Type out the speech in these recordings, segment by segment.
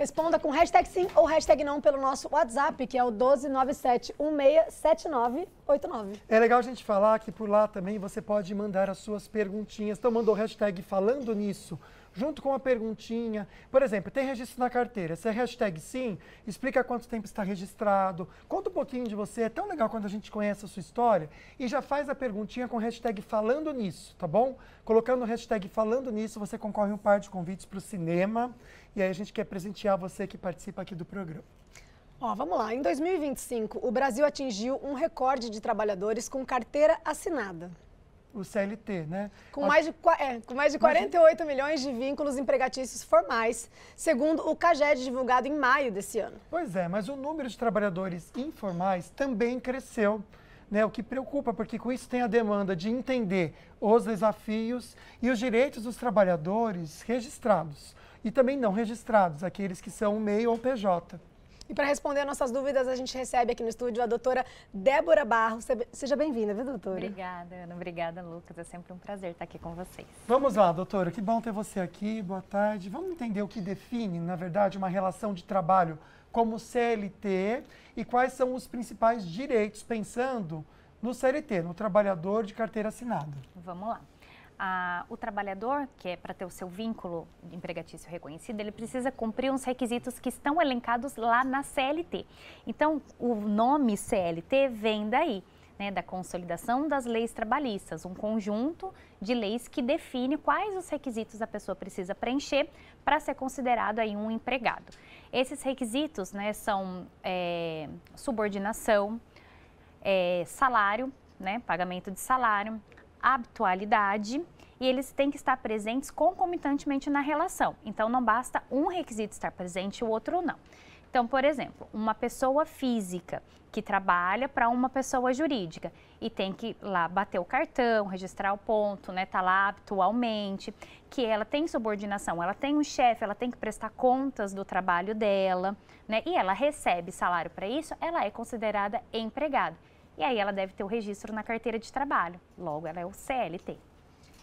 Responda com hashtag sim ou hashtag não pelo nosso WhatsApp, que é o 12971679989. É legal a gente falar que por lá também você pode mandar as suas perguntinhas. Então mandou o hashtag falando nisso, junto com a perguntinha. Por exemplo, tem registro na carteira. Se é hashtag sim, explica quanto tempo está registrado. Conta um pouquinho de você. É tão legal quando a gente conhece a sua história. E já faz a perguntinha com hashtag falando nisso, tá bom? Colocando o hashtag falando nisso, você concorre um par de convites para o cinema. E aí a gente quer presentear você que participa aqui do programa. Ó, vamos lá. Em 2025, o Brasil atingiu um recorde de trabalhadores com carteira assinada. O CLT, né? Com mais de 48 milhões de vínculos empregatícios formais, segundo o CAGED divulgado em maio desse ano. Pois é, mas o número de trabalhadores informais também cresceu, né? O que preocupa, porque com isso tem a demanda de entender os desafios e os direitos dos trabalhadores registrados e também não registrados, aqueles que são MEI ou PJ. E para responder nossas dúvidas, a gente recebe aqui no estúdio a doutora Débora Barros. Seja bem-vinda, viu, doutora? Obrigada, Ana. Obrigada, Lucas. É sempre um prazer estar aqui com vocês. Vamos lá, doutora. Que bom ter você aqui. Boa tarde. Vamos entender o que define, na verdade, uma relação de trabalho como CLT e quais são os principais direitos, pensando no CLT, no trabalhador de carteira assinada. Vamos lá. O trabalhador, que é para ter o seu vínculo empregatício reconhecido, ele precisa cumprir uns requisitos que estão elencados lá na CLT. Então, o nome CLT vem daí, né, da Consolidação das Leis Trabalhistas, um conjunto de leis que define quais os requisitos a pessoa precisa preencher para ser considerado aí um empregado. Esses requisitos, né, são subordinação, salário, né, pagamento de salário, habitualidade, e eles têm que estar presentes concomitantemente na relação. Então, não basta um requisito estar presente e o outro não. Então, por exemplo, uma pessoa física que trabalha para uma pessoa jurídica e tem que lá bater o cartão, registrar o ponto, né, tá lá habitualmente, que ela tem subordinação, ela tem um chefe, ela tem que prestar contas do trabalho dela, né, e ela recebe salário para isso, ela é considerada empregada. E aí ela deve ter o registro na carteira de trabalho, logo ela é o CLT.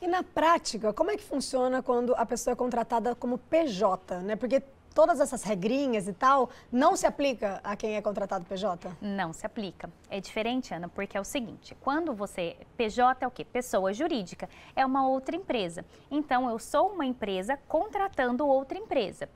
E na prática, como é que funciona quando a pessoa é contratada como PJ, né? Porque todas essas regrinhas e tal não se aplica a quem é contratado PJ? Não se aplica. É diferente, Ana, porque é o seguinte, quando você... PJ é o quê? Pessoa jurídica, é uma outra empresa. Então, eu sou uma empresa contratando outra empresa.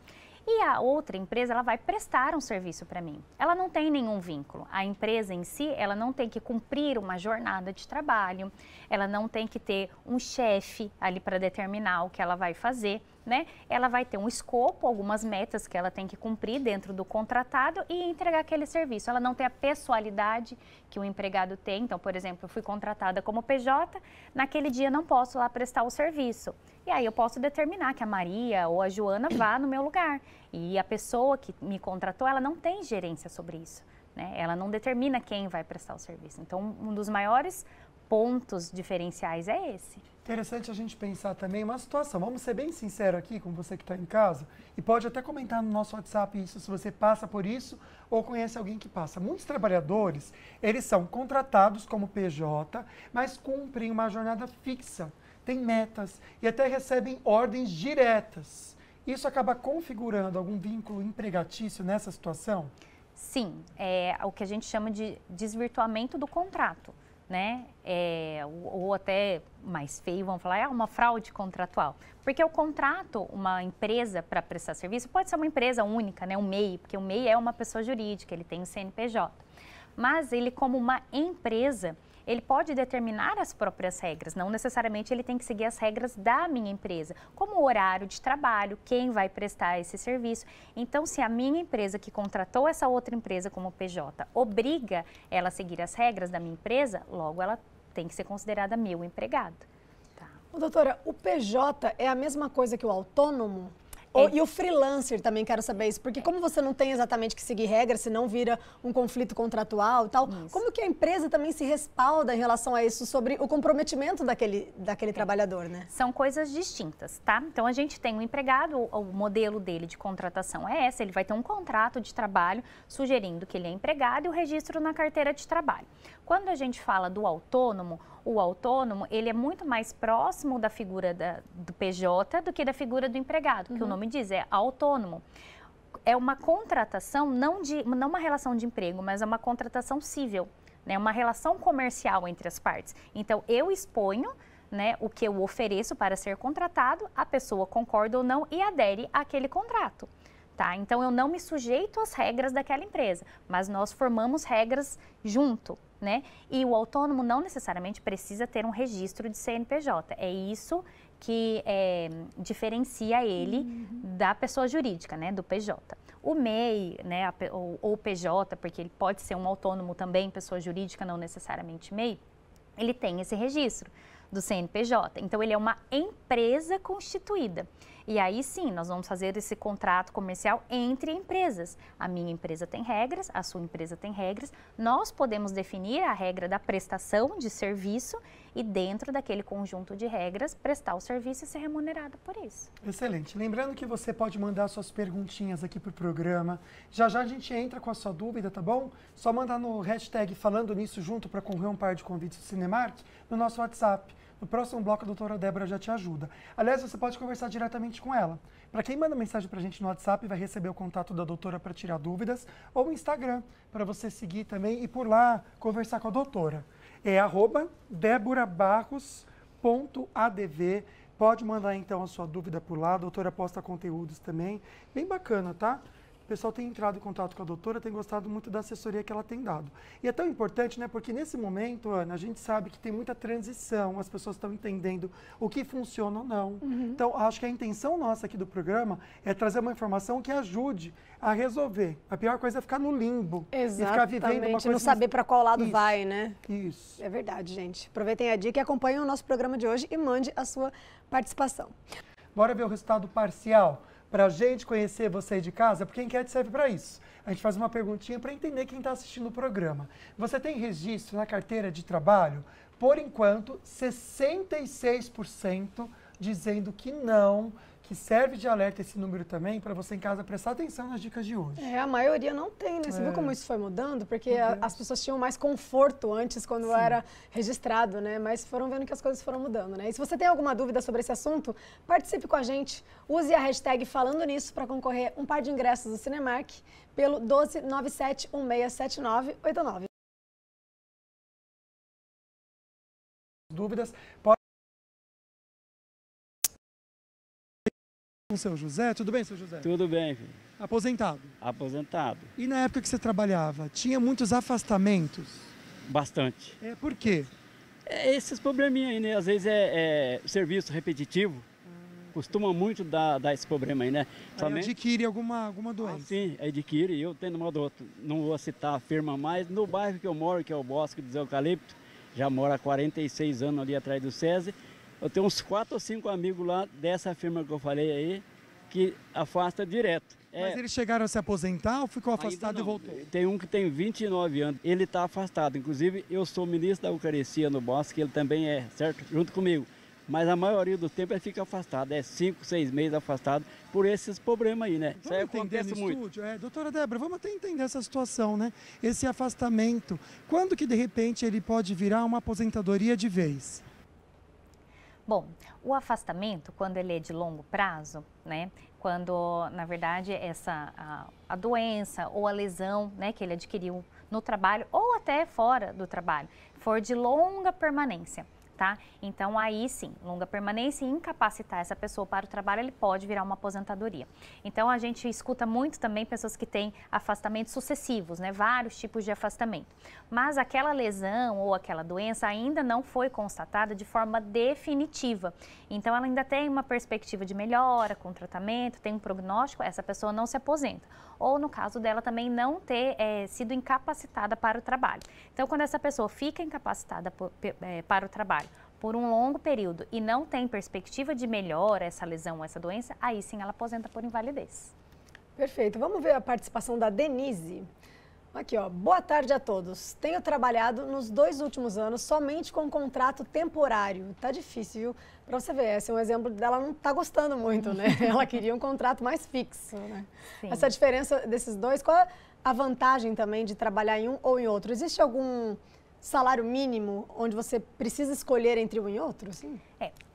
E a outra empresa, ela vai prestar um serviço para mim. Ela não tem nenhum vínculo. A empresa em si, ela não tem que cumprir uma jornada de trabalho, ela não tem que ter um chefe ali para determinar o que ela vai fazer, né? Ela vai ter um escopo, algumas metas que ela tem que cumprir dentro do contratado e entregar aquele serviço. Ela não tem a pessoalidade que o empregado tem. Então, por exemplo, eu fui contratada como PJ, naquele dia não posso lá prestar o serviço. E aí eu posso determinar que a Maria ou a Joana vá no meu lugar. E a pessoa que me contratou, ela não tem gerência sobre isso, né? Ela não determina quem vai prestar o serviço. Então, um dos maiores pontos diferenciais é esse. Interessante a gente pensar também uma situação. Vamos ser bem sinceros aqui com você que está em casa e pode até comentar no nosso WhatsApp isso, se você passa por isso ou conhece alguém que passa. Muitos trabalhadores, eles são contratados como PJ, mas cumprem uma jornada fixa, têm metas e até recebem ordens diretas. Isso acaba configurando algum vínculo empregatício nessa situação? Sim, é o que a gente chama de desvirtuamento do contrato, né? Ou até mais feio, vamos falar, é uma fraude contratual. Porque o contrato, uma empresa para prestar serviço, pode ser uma empresa única, né? Um MEI, porque o MEI é uma pessoa jurídica, ele tem o CNPJ. Mas ele, como uma empresa, ele pode determinar as próprias regras, não necessariamente ele tem que seguir as regras da minha empresa, como o horário de trabalho, quem vai prestar esse serviço. Então, se a minha empresa que contratou essa outra empresa como PJ obriga ela a seguir as regras da minha empresa, logo ela tem que ser considerada meu empregado. Tá. Doutora, o PJ é a mesma coisa que o autônomo? E o freelancer também, quero saber isso, porque como você não tem exatamente que seguir regras, senão vira um conflito contratual e tal, como que a empresa também se respalda em relação a isso, sobre o comprometimento daquele trabalhador, né? São coisas distintas, tá? Então, a gente tem um empregado, o modelo dele de contratação é esse, ele vai ter um contrato de trabalho sugerindo que ele é empregado e o registro na carteira de trabalho. Quando a gente fala do autônomo, o autônomo, ele é muito mais próximo da figura do PJ do que da figura do empregado, que o nome diz, é autônomo. é uma contratação, não uma relação de emprego, mas é uma contratação civil, né? Uma relação comercial entre as partes. Então, eu exponho, né, o que eu ofereço para ser contratado, a pessoa concorda ou não e adere àquele contrato. Tá? Então, eu não me sujeito às regras daquela empresa, mas nós formamos regras junto, né? E o autônomo não necessariamente precisa ter um registro de CNPJ. É isso que diferencia ele da pessoa jurídica, né? Do PJ. O MEI, né, ou PJ, porque ele pode ser um autônomo também, pessoa jurídica, não necessariamente MEI, ele tem esse registro do CNPJ. Então, ele é uma empresa constituída. E aí sim, nós vamos fazer esse contrato comercial entre empresas. A minha empresa tem regras, a sua empresa tem regras. Nós podemos definir a regra da prestação de serviço e dentro daquele conjunto de regras, prestar o serviço e ser remunerado por isso. Excelente. Lembrando que você pode mandar suas perguntinhas aqui para o programa. Já já a gente entra com a sua dúvida, tá bom? Só mandar no hashtag falando nisso junto para concorrer um par de convites do Cinemark no nosso WhatsApp. No próximo bloco, a doutora Débora já te ajuda. Aliás, você pode conversar diretamente com ela. Para quem manda mensagem para a gente no WhatsApp, vai receber o contato da doutora para tirar dúvidas, ou o Instagram, para você seguir também e por lá conversar com a doutora. É @deborabarros.adv. Pode mandar então a sua dúvida por lá, a doutora posta conteúdos também. Bem bacana, tá? O pessoal tem entrado em contato com a doutora, tem gostado muito da assessoria que ela tem dado. E é tão importante, né? Porque nesse momento, Ana, a gente sabe que tem muita transição, as pessoas estão entendendo o que funciona ou não. Então, acho que a intenção nossa aqui do programa é trazer uma informação que ajude a resolver. A pior coisa é ficar no limbo. Exatamente. E ficar vivendo uma coisa... não saber para qual lado Isso. vai, né? Isso. É verdade, gente. Aproveitem a dica e acompanhem o nosso programa de hoje e mande a sua participação. Bora ver o resultado parcial? Para a gente conhecer você de casa, porque a enquete serve para isso. A gente faz uma perguntinha para entender quem está assistindo o programa. Você tem registro na carteira de trabalho? Por enquanto, 66% dizendo que não, que serve de alerta esse número também para você em casa prestar atenção nas dicas de hoje. A maioria não tem, né? Você viu como isso foi mudando? Porque as pessoas tinham mais conforto antes quando era registrado, né? Mas foram vendo que as coisas foram mudando, né? E se você tem alguma dúvida sobre esse assunto, participe com a gente. Use a hashtag falando nisso para concorrer um par de ingressos do Cinemark pelo 1297167989. Dúvidas, pode... Com o seu José. Tudo bem, seu José? Tudo bem, filho. Aposentado. Aposentado. E na época que você trabalhava, tinha muitos afastamentos? Bastante. Por quê? Esses probleminha aí, né? Às vezes é serviço repetitivo. Costuma muito dar esse problema aí, né? Somente... adquire alguma doença. Sim, adquire. Eu tenho uma outra, não vou citar a firma mais, no bairro que eu moro, que é o Bosque dos Eucalipto, já moro há 46 anos ali atrás do SESI. Eu tenho uns 4 ou 5 amigos lá dessa firma que eu falei aí, que afasta direto. Mas eles chegaram a se aposentar ou ficou afastado e voltou? Tem um que tem 29 anos, ele está afastado. Inclusive, eu sou ministro da Eucaristia no Bosque, ele também é, certo? Junto comigo. Mas a maioria do tempo ele fica afastado, 5, 6 meses afastado por esses problemas aí, né? Isso aí acontece muito. Doutora Débora, vamos até entender essa situação, né? Esse afastamento, quando que de repente ele pode virar uma aposentadoria de vez? Bom, o afastamento, quando ele é de longo prazo, né? Quando, na verdade, a doença ou a lesão, né, que ele adquiriu no trabalho ou até fora do trabalho, for de longa permanência, tá? Então, aí sim, longa permanência e incapacitar essa pessoa para o trabalho, ele pode virar uma aposentadoria. Então, a gente escuta muito também pessoas que têm afastamentos sucessivos, né? Vários tipos de afastamento. Mas aquela lesão ou aquela doença ainda não foi constatada de forma definitiva. Então, ela ainda tem uma perspectiva de melhora com tratamento, tem um prognóstico, essa pessoa não se aposenta. Ou, no caso dela, também não ter sido incapacitada para o trabalho. Então, quando essa pessoa fica incapacitada para o trabalho por um longo período e não tem perspectiva de melhora essa lesão ou essa doença, aí sim ela aposenta por invalidez. Perfeito. Vamos ver a participação da Denise. Aqui, ó. Boa tarde a todos. Tenho trabalhado nos 2 últimos anos somente com contrato temporário. Tá difícil, viu? Para você ver, esse é um exemplo dela não tá gostando muito, né? Ela queria um contrato mais fixo, né? Sim. Essa diferença desses dois, qual é a vantagem também de trabalhar em um ou em outro? Existe algum salário mínimo, onde você precisa escolher entre um e outro, assim?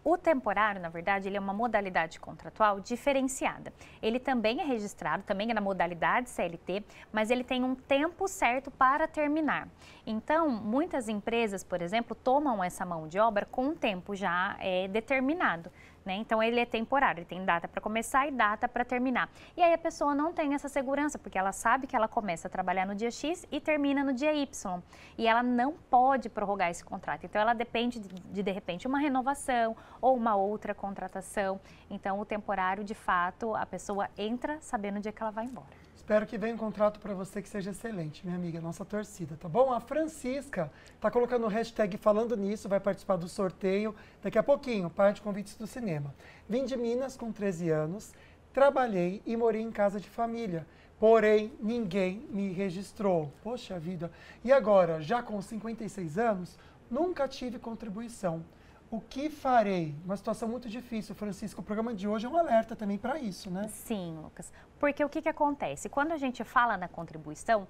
O temporário, na verdade, ele é uma modalidade contratual diferenciada. Ele também é registrado, também é na modalidade CLT, mas ele tem um tempo certo para terminar. Então, muitas empresas, por exemplo, tomam essa mão de obra com um tempo já determinado. Então, ele é temporário, ele tem data para começar e data para terminar. E aí a pessoa não tem essa segurança, porque ela sabe que ela começa a trabalhar no dia X e termina no dia Y. E ela não pode prorrogar esse contrato. Então, ela depende de repente, uma renovação ou uma outra contratação. Então, o temporário, de fato, a pessoa entra sabendo o dia que ela vai embora. Espero que venha um contrato para você que seja excelente, minha amiga, nossa torcida, tá bom? A Francisca tá colocando o hashtag falando nisso, vai participar do sorteio daqui a pouquinho, par de convites do cinema. Vim de Minas com 13 anos, trabalhei e morei em casa de família, porém ninguém me registrou. Poxa vida! E agora, já com 56 anos, nunca tive contribuição. O que farei? Uma situação muito difícil, Francisco. O programa de hoje é um alerta também para isso, né? Sim, Lucas. Porque o que acontece? Quando a gente fala na contribuição,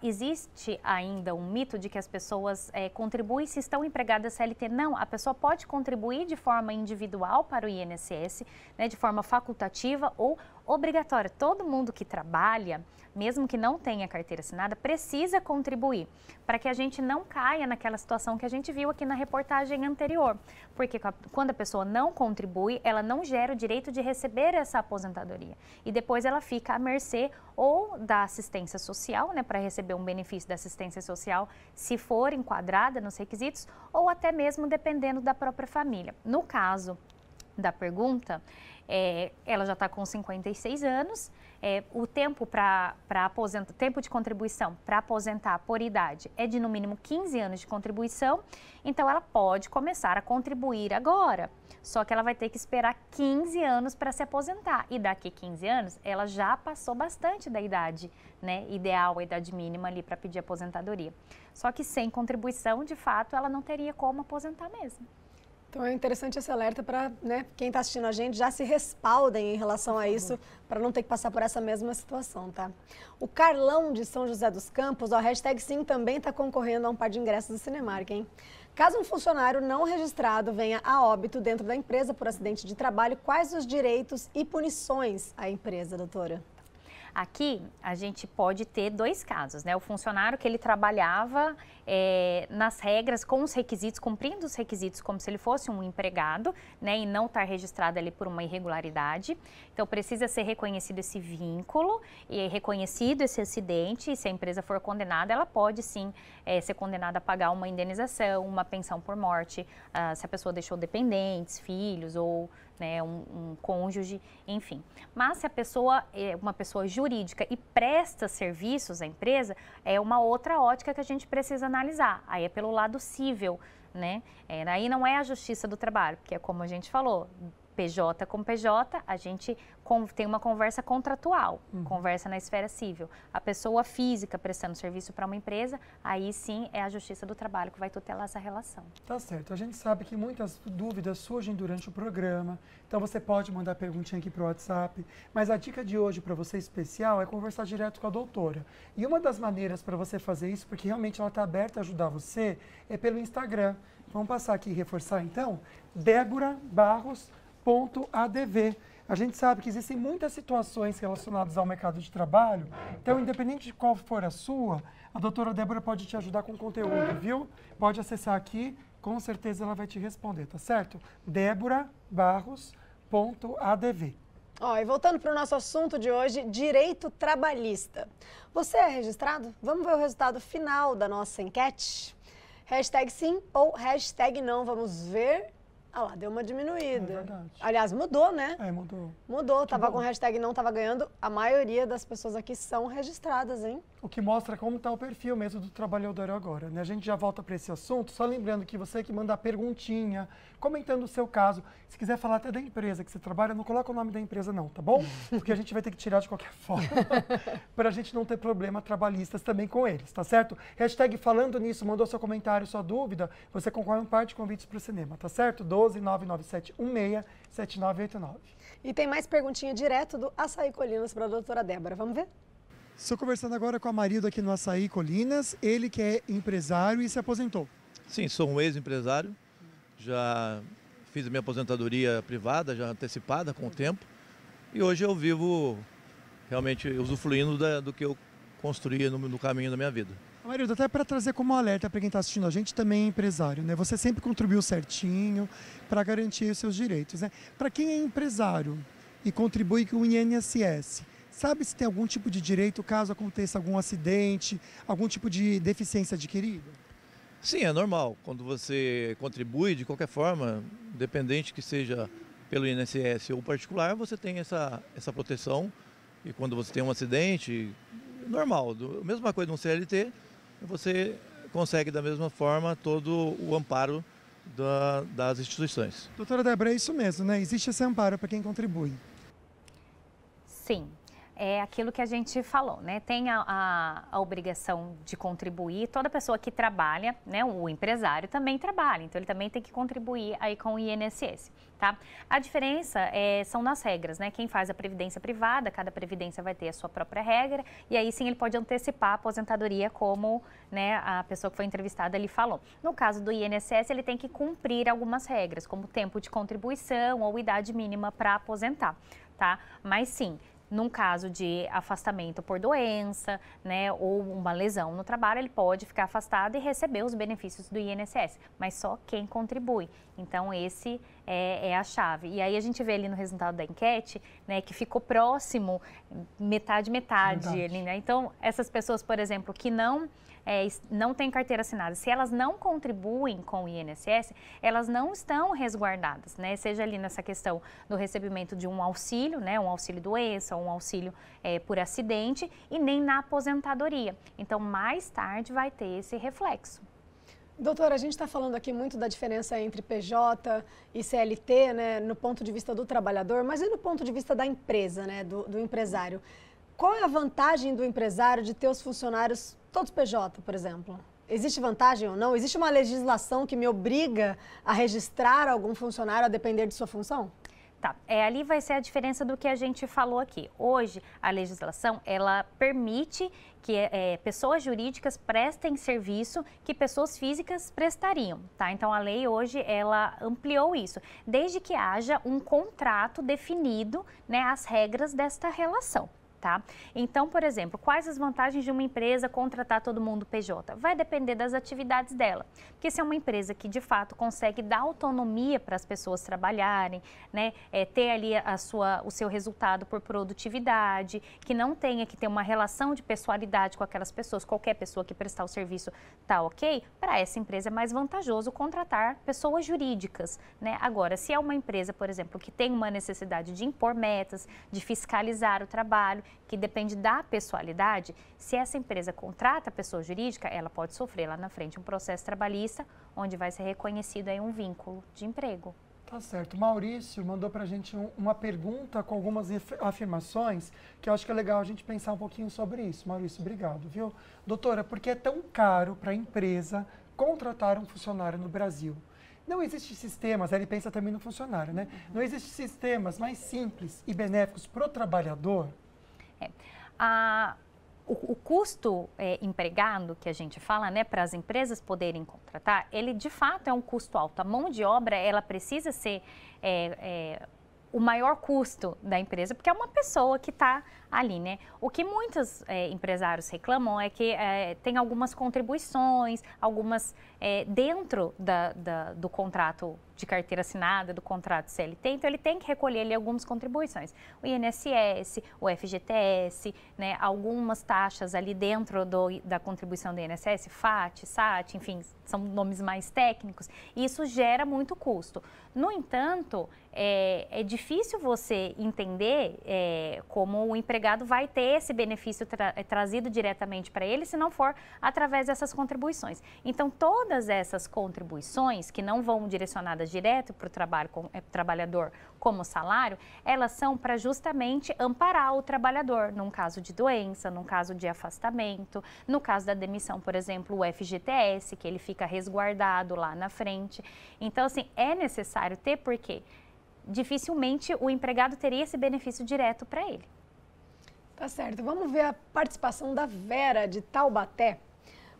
existe ainda um mito de que as pessoas contribuem se estão empregadas CLT. Não, a pessoa pode contribuir de forma individual para o INSS, né, de forma facultativa ou obrigatória. Todo mundo que trabalha, mesmo que não tenha carteira assinada, precisa contribuir para que a gente não caia naquela situação que a gente viu aqui na reportagem anterior. Porque quando a pessoa não contribui, ela não gera o direito de receber essa aposentadoria. E depois ela fica à mercê ou da assistência social, né, para receber um benefício da assistência social, se for enquadrada nos requisitos, ou até mesmo dependendo da própria família. No caso da pergunta, ela já está com 56 anos, o tempo tempo de contribuição para aposentar por idade é de no mínimo 15 anos de contribuição, então ela pode começar a contribuir agora, só que ela vai ter que esperar 15 anos para se aposentar e daqui 15 anos ela já passou bastante da idade, né, ideal, a idade mínima ali para pedir aposentadoria. Só que sem contribuição, de fato, ela não teria como aposentar mesmo. Então é interessante esse alerta para, né, quem está assistindo a gente já se respaldem em relação a isso, para não ter que passar por essa mesma situação, tá? O Carlão de São José dos Campos, hashtag sim, também está concorrendo a um par de ingressos do Cinemark, hein? Caso um funcionário não registrado venha a óbito dentro da empresa por acidente de trabalho, quais os direitos e punições à empresa, doutora? Aqui a gente pode ter dois casos, né? O funcionário que ele trabalhava nas regras, com os requisitos, cumprindo os requisitos como se ele fosse um empregado, né? E não estar registrado ali por uma irregularidade. Então precisa ser reconhecido esse vínculo e reconhecido esse acidente. E se a empresa for condenada, ela pode sim ser condenada a pagar uma indenização, uma pensão por morte, se a pessoa deixou dependentes, filhos ou né, um cônjuge, enfim. Mas se a pessoa é uma pessoa jurídica e presta serviços à empresa, é uma outra ótica que a gente precisa analisar. Aí é pelo lado cível, né? Aí não é a Justiça do Trabalho, porque é como a gente falou, PJ com PJ, a gente tem uma conversa contratual, conversa na esfera civil. A pessoa física prestando serviço para uma empresa, aí sim é a Justiça do Trabalho que vai tutelar essa relação. Tá certo. A gente sabe que muitas dúvidas surgem durante o programa, então você pode mandar perguntinha aqui para o WhatsApp, mas a dica de hoje para você especial é conversar direto com a doutora. E uma das maneiras para você fazer isso, porque realmente ela está aberta a ajudar você, é pelo Instagram. Vamos passar aqui e reforçar então? Débora_Barros.adv. A gente sabe que existem muitas situações relacionadas ao mercado de trabalho, então, independente de qual for a sua, a doutora Débora pode te ajudar com conteúdo, viu? Pode acessar aqui, com certeza ela vai te responder, tá certo? Débora_Barros.adv. E voltando para o nosso assunto de hoje, direito trabalhista. Você é registrado? Vamos ver o resultado final da nossa enquete? Hashtag sim ou hashtag não, vamos ver. Ah lá, deu uma diminuída. É verdade. Aliás, mudou, né? Mudou. Mudou, tava com hashtag não, tava ganhando. A maioria das pessoas aqui são registradas, hein? O que mostra como está o perfil mesmo do trabalhador agora, né? A gente já volta para esse assunto, só lembrando que você que manda perguntinha, comentando o seu caso, se quiser falar até da empresa que você trabalha, não coloca o nome da empresa não, tá bom? Porque a gente vai ter que tirar de qualquer forma, para a gente não ter problema trabalhistas também com eles, tá certo? Hashtag falando nisso, mandou seu comentário, sua dúvida, você concorre a um par de convites para o cinema, tá certo? 12997167989. E tem mais perguntinha direto do Açaí Colinas para a doutora Débora, vamos ver? Estou conversando agora com a Amarildo aqui no Açaí Colinas, ele que é empresário e se aposentou. Sim, sou um ex-empresário, já fiz a minha aposentadoria privada, já antecipada com o tempo, e hoje eu vivo realmente usufruindo do que eu construí no caminho da minha vida. Amarildo, até para trazer como alerta para quem está assistindo a gente, também é empresário, né? Você sempre contribuiu certinho para garantir os seus direitos, né? Para quem é empresário e contribui com o INSS, sabe se tem algum tipo de direito caso aconteça algum acidente, algum tipo de deficiência adquirida? Sim, é normal. Quando você contribui, de qualquer forma, independente que seja pelo INSS ou particular, você tem essa proteção. E quando você tem um acidente, normal. A mesma coisa no CLT, você consegue da mesma forma todo o amparo das instituições. Doutora Débora, é isso mesmo, né? Existe esse amparo para quem contribui. Sim. É aquilo que a gente falou, né? Tem a obrigação de contribuir, toda pessoa que trabalha, né? O empresário também trabalha, então ele também tem que contribuir aí com o INSS, tá? A diferença são nas regras, né? Quem faz a previdência privada, cada previdência vai ter a sua própria regra, e aí sim ele pode antecipar a aposentadoria, como, né, a pessoa que foi entrevistada ali falou. No caso do INSS, ele tem que cumprir algumas regras, como tempo de contribuição ou idade mínima para aposentar, tá? Mas sim, num caso de afastamento por doença, né, ou uma lesão no trabalho, ele pode ficar afastado e receber os benefícios do INSS, mas só quem contribui. Então, esse é a chave. E aí a gente vê ali no resultado da enquete, né, que ficou próximo, metade ali, né? Então, essas pessoas, por exemplo, que não têm carteira assinada, se elas não contribuem com o INSS, elas não estão resguardadas, né? Seja ali nessa questão do recebimento de um auxílio, né? Um auxílio doença, um auxílio por acidente, e nem na aposentadoria. Então, mais tarde vai ter esse reflexo. Doutora, a gente está falando aqui muito da diferença entre PJ e CLT, né? No ponto de vista do trabalhador, mas e no ponto de vista da empresa, né? Do empresário. Qual é a vantagem do empresário de ter os funcionários todos PJ, por exemplo? Existe vantagem ou não? Existe uma legislação que me obriga a registrar algum funcionário a depender de sua função? Tá, ali vai ser a diferença do que a gente falou aqui. Hoje, a legislação, ela permite que pessoas jurídicas prestem serviço que pessoas físicas prestariam, tá? Então, a lei hoje, ela ampliou isso, desde que haja um contrato definido, né, as regras desta relação. Tá? Então, por exemplo, quais as vantagens de uma empresa contratar todo mundo PJ? Vai depender das atividades dela. Porque se é uma empresa que, de fato, consegue dar autonomia para as pessoas trabalharem, né, ter ali o seu resultado por produtividade, que não tenha que ter uma relação de pessoalidade com aquelas pessoas, qualquer pessoa que prestar o serviço tá ok, para essa empresa é mais vantajoso contratar pessoas jurídicas, né? Agora, se é uma empresa, por exemplo, que tem uma necessidade de impor metas, de fiscalizar o trabalho, que depende da pessoalidade, se essa empresa contrata a pessoa jurídica, ela pode sofrer lá na frente um processo trabalhista, onde vai ser reconhecido aí um vínculo de emprego. Tá certo. Maurício mandou pra gente uma pergunta com algumas afirmações, que eu acho que é legal a gente pensar um pouquinho sobre isso. Maurício, obrigado, viu? Doutora, por que é tão caro para a empresa contratar um funcionário no Brasil? Não existem sistemas, ele pensa também no funcionário, né? Não existem sistemas mais simples e benéficos para o trabalhador? O custo empregado que a gente fala, né, para as empresas poderem contratar, ele de fato é um custo alto. A mão de obra, ela precisa ser o maior custo da empresa, porque é uma pessoa que está ali, né? O que muitos empresários reclamam é que tem algumas contribuições, algumas dentro do contrato de carteira assinada, do contrato CLT, então ele tem que recolher ali algumas contribuições. O INSS, o FGTS, né, algumas taxas ali dentro da contribuição do INSS, FAT, SAT, enfim, são nomes mais técnicos, e isso gera muito custo. No entanto, é difícil você entender como o empregado vai ter esse benefício trazido diretamente para ele, se não for através dessas contribuições. Então, todas essas contribuições, que não vão direcionadas direto para o trabalhador como salário, elas são para justamente amparar o trabalhador num caso de doença, num caso de afastamento, no caso da demissão, por exemplo, o FGTS, que ele fica resguardado lá na frente. Então, assim, é necessário ter, porque dificilmente o empregado teria esse benefício direto para ele. Tá certo. Vamos ver a participação da Vera, de Taubaté.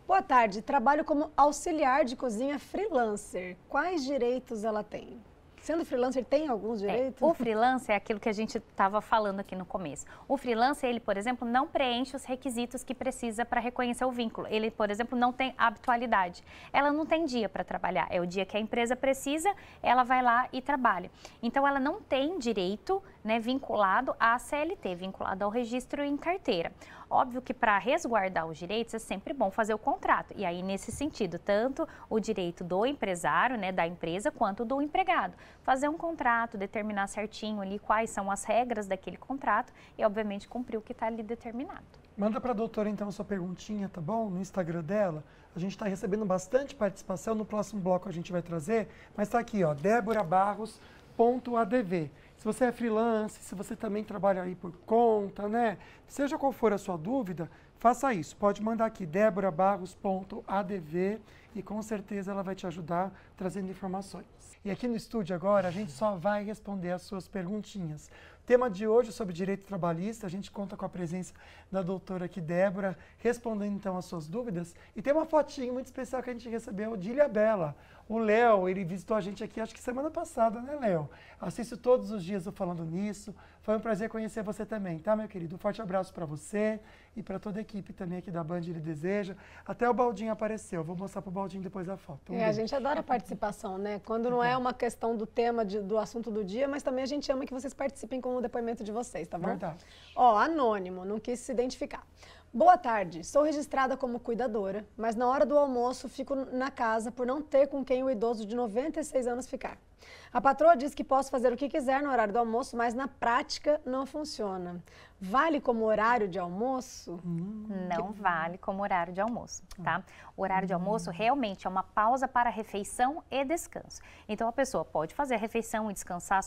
Boa tarde. Trabalho como auxiliar de cozinha freelancer. Quais direitos ela tem? Sendo freelancer, tem alguns direitos? O freelancer é aquilo que a gente estava falando aqui no começo. O freelancer, ele, por exemplo, não preenche os requisitos que precisa para reconhecer o vínculo. Ele, por exemplo, não tem habitualidade. Ela não tem dia para trabalhar. É o dia que a empresa precisa, ela vai lá e trabalha. Então, ela não tem direito, né, vinculado à CLT, vinculado ao registro em carteira. Óbvio que para resguardar os direitos é sempre bom fazer o contrato. E aí, nesse sentido, tanto o direito do empresário, né, da empresa, quanto do empregado. Fazer um contrato, determinar certinho ali quais são as regras daquele contrato e, obviamente, cumprir o que está ali determinado. Manda para a doutora, então, a sua perguntinha, tá bom? No Instagram dela. A gente está recebendo bastante participação. No próximo bloco a gente vai trazer. Mas está aqui, ó, deborahbarros.adv. Se você é freelance, se você também trabalha aí por conta, né? Seja qual for a sua dúvida, faça isso. Pode mandar aqui, deborahbarros.adv, e com certeza ela vai te ajudar trazendo informações. E aqui no estúdio agora a gente só vai responder as suas perguntinhas. O tema de hoje é sobre direito trabalhista. A gente conta com a presença da doutora aqui, Débora, respondendo então as suas dúvidas. E tem uma fotinha muito especial que a gente recebeu de Ilhabela. O Léo, ele visitou a gente aqui, acho que semana passada, né, Léo? Assisto todos os dias o Falando Nisso. Foi um prazer conhecer você também, tá, meu querido? Um forte abraço para você e para toda a equipe também aqui da Band Ele Deseja. Até o Baldinho apareceu. Vou mostrar pro Baldinho depois a foto. A gente adora a participação, né? Quando não é uma questão do tema, do assunto do dia, mas também a gente ama que vocês participem com o depoimento de vocês, tá bom? Verdade. Ó, anônimo, não quis se identificar. Boa tarde, sou registrada como cuidadora, mas na hora do almoço fico na casa por não ter com quem o idoso de 96 anos ficar. A patroa diz que posso fazer o que quiser no horário do almoço, mas na prática não funciona. Vale como horário de almoço? Não vale como horário de almoço, tá? O horário de almoço realmente é uma pausa para refeição e descanso. Então, a pessoa pode fazer a refeição e descansar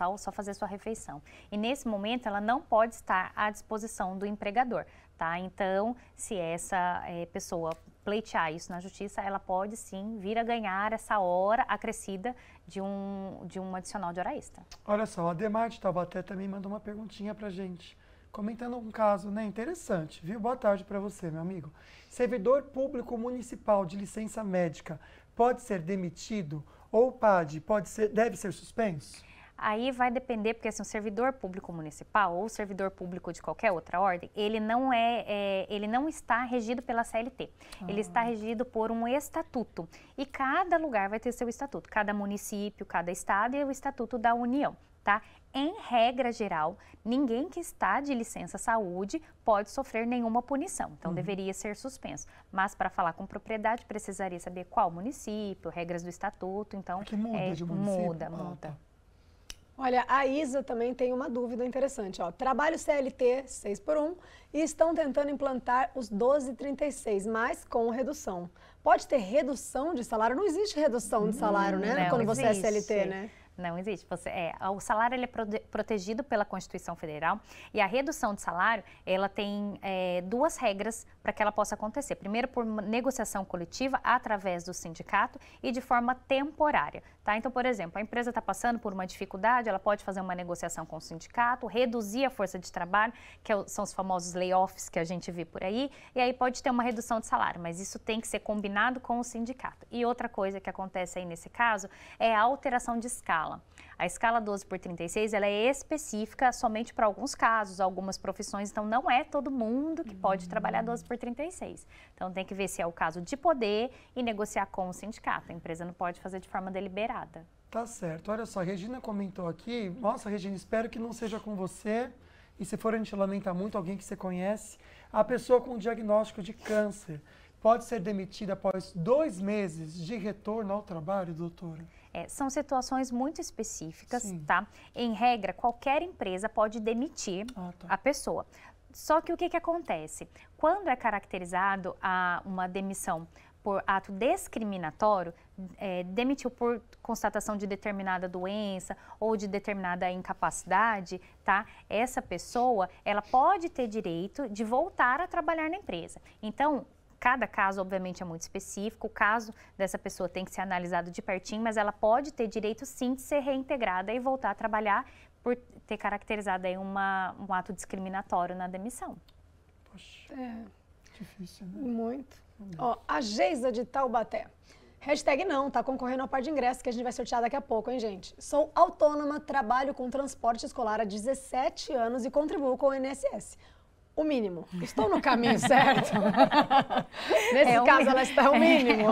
ou só fazer sua refeição. E nesse momento, ela não pode estar à disposição do empregador, tá? Então, se essa pessoa pleitear isso na justiça, ela pode sim vir a ganhar essa hora acrescida de um adicional de hora extra. Olha só, a Ademar de Taubaté também mandou uma perguntinha pra gente, comentando um caso, né, interessante, viu? Boa tarde para você, meu amigo. Servidor público municipal de licença médica pode ser demitido ou deve ser suspenso? Aí vai depender, porque assim, o servidor público municipal ou servidor público de qualquer outra ordem, ele não está regido pela CLT. Ele está regido por um estatuto. E cada lugar vai ter seu estatuto. Cada município, cada estado e o estatuto da União, tá? Em regra geral, ninguém que está de licença saúde pode sofrer nenhuma punição. Então, deveria ser suspenso. Mas, para falar com propriedade, precisaria saber qual município, regras do estatuto. Então, porque muda de município? Muda. Tá. Olha, a Isa também tem uma dúvida interessante. Ó. Trabalho CLT 6x1 e estão tentando implantar os 12,36, mas com redução. Pode ter redução de salário? Não existe redução de salário, né? Quando você é CLT, né? Não existe. O salário ele é protegido pela Constituição Federal e a redução de salário ela tem duas regras para que ela possa acontecer. Primeiro, por negociação coletiva através do sindicato e de forma temporária. Tá? Então, por exemplo, a empresa está passando por uma dificuldade, ela pode fazer uma negociação com o sindicato, reduzir a força de trabalho, que são os famosos layoffs que a gente vê por aí, e aí pode ter uma redução de salário, mas isso tem que ser combinado com o sindicato. E outra coisa que acontece aí nesse caso é a alteração de escala. A escala 12/36 ela é específica somente para alguns casos, algumas profissões, então não é todo mundo que pode trabalhar 12/36. Então tem que ver se é o caso de poder e negociar com o sindicato. A empresa não pode fazer de forma deliberada. Tá certo. Olha só, a Regina comentou aqui. Nossa, Regina, espero que não seja com você. E se for, a gente lamenta muito, alguém que você conhece. A pessoa com diagnóstico de câncer pode ser demitida após 2 meses de retorno ao trabalho, doutora? São situações muito específicas, Sim. tá? Em regra, qualquer empresa pode demitir a pessoa. Só que o que acontece? Quando é caracterizado uma demissão por ato discriminatório, demitiu por constatação de determinada doença ou de determinada incapacidade, tá? Essa pessoa, ela pode ter direito de voltar a trabalhar na empresa. Então, cada caso, obviamente, é muito específico, o caso dessa pessoa tem que ser analisado de pertinho, mas ela pode ter direito, sim, de ser reintegrada e voltar a trabalhar por ter caracterizado aí um ato discriminatório na demissão. Poxa, difícil, né? Muito. Ó, a Geisa de Taubaté. Hashtag não, tá concorrendo ao par de ingressos que a gente vai sortear daqui a pouco, hein, gente? Sou autônoma, trabalho com transporte escolar há 17 anos e contribuo com o INSS. O mínimo. Estou no caminho certo? Nesse caso, ela está o mínimo.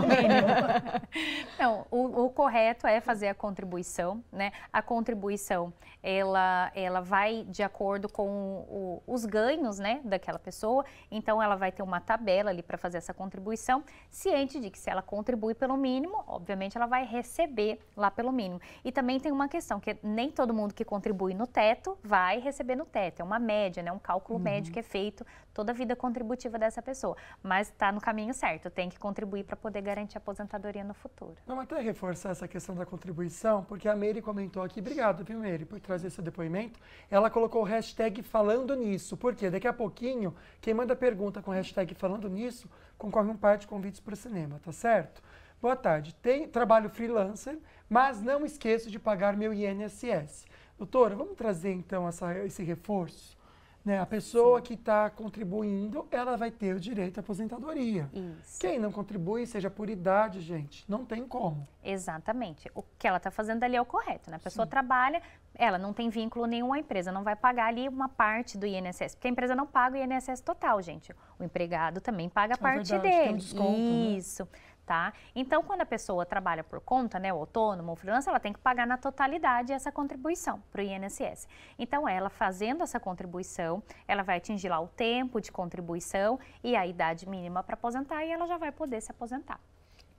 Não, o correto é fazer a contribuição, né? A contribuição, ela vai de acordo com os ganhos, né, daquela pessoa. Então, ela vai ter uma tabela ali para fazer essa contribuição, ciente de que se ela contribui pelo mínimo, obviamente ela vai receber lá pelo mínimo. E também tem uma questão, que nem todo mundo que contribui no teto vai receber no teto. É uma média, né? Um cálculo médio que é feito toda a vida contributiva dessa pessoa, mas está no caminho certo, tem que contribuir para poder garantir a aposentadoria no futuro. Vamos até reforçar essa questão da contribuição, porque a Meire comentou aqui, obrigado, viu, Meire, por trazer esse depoimento. Ela colocou o hashtag falando nisso, porque daqui a pouquinho, quem manda pergunta com o hashtag falando nisso, concorre um par de convites para o cinema, tá certo? Boa tarde, trabalho freelancer, mas não esqueço de pagar meu INSS. Doutora, vamos trazer então esse reforço? Né? A pessoa que está contribuindo, ela vai ter o direito à aposentadoria. Isso. Quem não contribui, seja por idade, gente, não tem como. Exatamente. O que ela está fazendo ali é o correto, né? A pessoa trabalha, ela não tem vínculo nenhum à empresa, não vai pagar ali uma parte do INSS, porque a empresa não paga o INSS total, gente. O empregado também paga a parte verdade, dele. tem um desconto, Isso. Né? Tá? Então, quando a pessoa trabalha por conta, né, o autônomo, o freelancer, ela tem que pagar na totalidade essa contribuição para o INSS. Então, ela fazendo essa contribuição, ela vai atingir lá o tempo de contribuição e a idade mínima para aposentar e ela já vai poder se aposentar.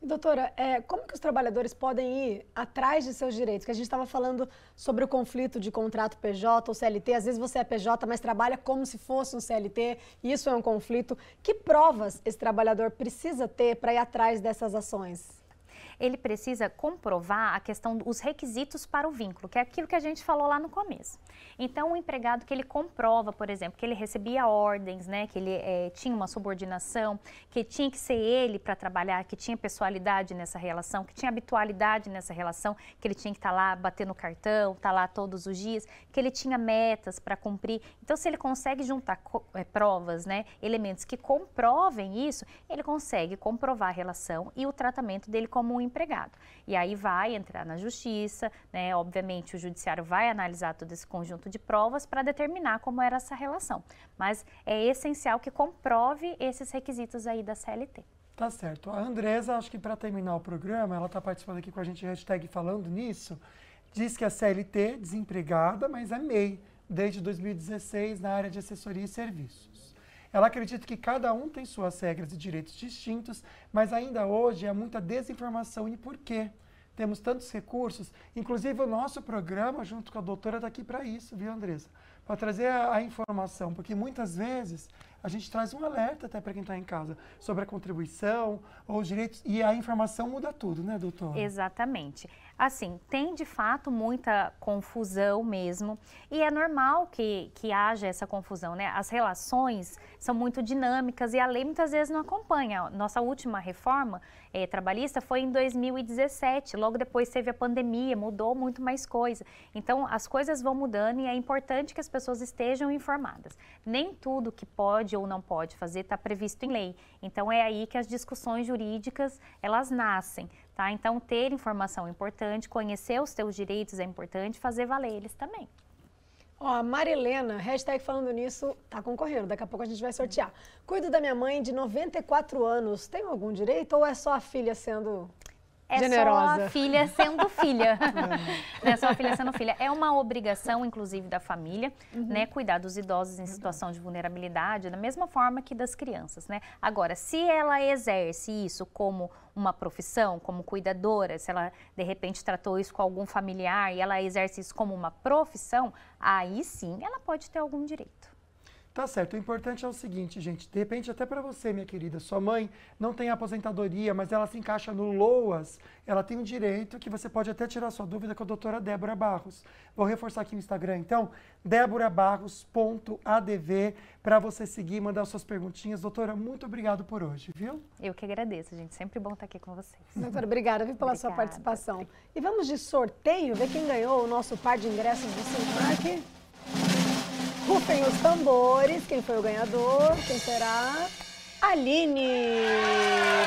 Doutora, como que os trabalhadores podem ir atrás de seus direitos? Que a gente estava falando sobre o conflito de contrato PJ ou CLT. Às vezes você é PJ, mas trabalha como se fosse um CLT. E isso é um conflito. Que provas esse trabalhador precisa ter para ir atrás dessas ações? Ele precisa comprovar a questão dos requisitos para o vínculo, que é aquilo que a gente falou lá no começo. Então, o empregado que ele comprova, por exemplo, que ele recebia ordens, né, que ele tinha uma subordinação, que tinha que ser ele para trabalhar, que tinha pessoalidade nessa relação, que tinha habitualidade nessa relação, que ele tinha que estar lá batendo cartão, estar lá todos os dias, que ele tinha metas para cumprir. Então, se ele consegue juntar provas, né, elementos que comprovem isso, ele consegue comprovar a relação e o tratamento dele como um empregado. E aí vai entrar na justiça, né? Obviamente o judiciário vai analisar todo esse conjunto de provas para determinar como era essa relação. Mas é essencial que comprove esses requisitos aí da CLT. Tá certo. A Andresa, acho que para terminar o programa, ela está participando aqui com a gente, hashtag falando nisso, diz que a CLT, desempregada, mas é MEI, desde 2016 na área de assessoria e serviços. Ela acredita que cada um tem suas regras e direitos distintos, mas ainda hoje há muita desinformação e por quê? Temos tantos recursos, inclusive o nosso programa, junto com a doutora, está aqui para isso, viu, Andressa? Para trazer a informação, porque muitas vezes a gente traz um alerta até para quem está em casa sobre a contribuição ou os direitos, e a informação muda tudo, né, doutora? Exatamente. Assim, tem de fato muita confusão mesmo, e é normal que haja essa confusão, né? As relações são muito dinâmicas e a lei muitas vezes não acompanha. Nossa última reforma trabalhista foi em 2017, logo depois teve a pandemia, mudou muito mais coisa. Então, as coisas vão mudando e é importante que as pessoas estejam informadas. Nem tudo que pode ou não pode fazer está previsto em lei. Então, é aí que as discussões jurídicas, elas nascem. Tá? Então, ter informação é importante, conhecer os teus direitos é importante, fazer valer eles também. Ó, a Marilena, hashtag falando nisso, tá concorrendo, daqui a pouco a gente vai sortear. Cuido da minha mãe de 94 anos, tem algum direito ou é só a filha sendo generosa? É só a filha sendo filha. É só a filha sendo filha. É uma obrigação, inclusive, da família, né, cuidar dos idosos em situação de vulnerabilidade, da mesma forma que das crianças, né? Agora, se ela exerce isso como uma profissão, como cuidadora, se ela, de repente, tratou isso com algum familiar e ela exerce isso como uma profissão, aí sim ela pode ter algum direito. Tá certo, o importante é o seguinte, gente, de repente até para você, minha querida, sua mãe não tem aposentadoria, mas ela se encaixa no LOAS, ela tem um direito que você pode até tirar sua dúvida com a doutora Débora Barros. Vou reforçar aqui no Instagram, então, deborabarros.adv, para você seguir, mandar suas perguntinhas. Doutora, muito obrigado por hoje, viu? Eu que agradeço, gente, sempre bom estar aqui com vocês. Doutora, obrigada pela sua participação. E vamos de sorteio, ver quem ganhou o nosso par de ingressos do Cinemark. Rufem os tambores, quem foi o ganhador, quem será? Aline!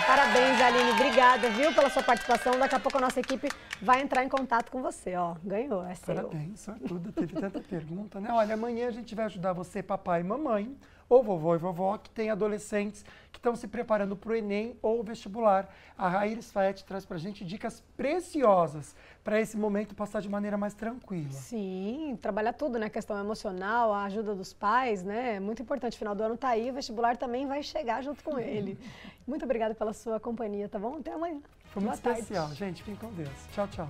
Parabéns, Aline, obrigada, viu, pela sua participação. Daqui a pouco a nossa equipe vai entrar em contato com você, ó, ganhou, é seu. Parabéns, sortuda, teve tanta pergunta, né? Olha, amanhã a gente vai ajudar você, papai e mamãe, ou vovô e vovó, que tem adolescentes que estão se preparando para o Enem ou o vestibular. A Raíris Faet traz para a gente dicas preciosas para esse momento passar de maneira mais tranquila. Sim, trabalhar tudo, né? A questão emocional, a ajuda dos pais, né? Muito importante. Final do ano tá aí, o vestibular também vai chegar junto com ele. Muito obrigada pela sua companhia, tá bom? Até amanhã. Foi muito especial, gente. Fiquem com Deus. Tchau, tchau.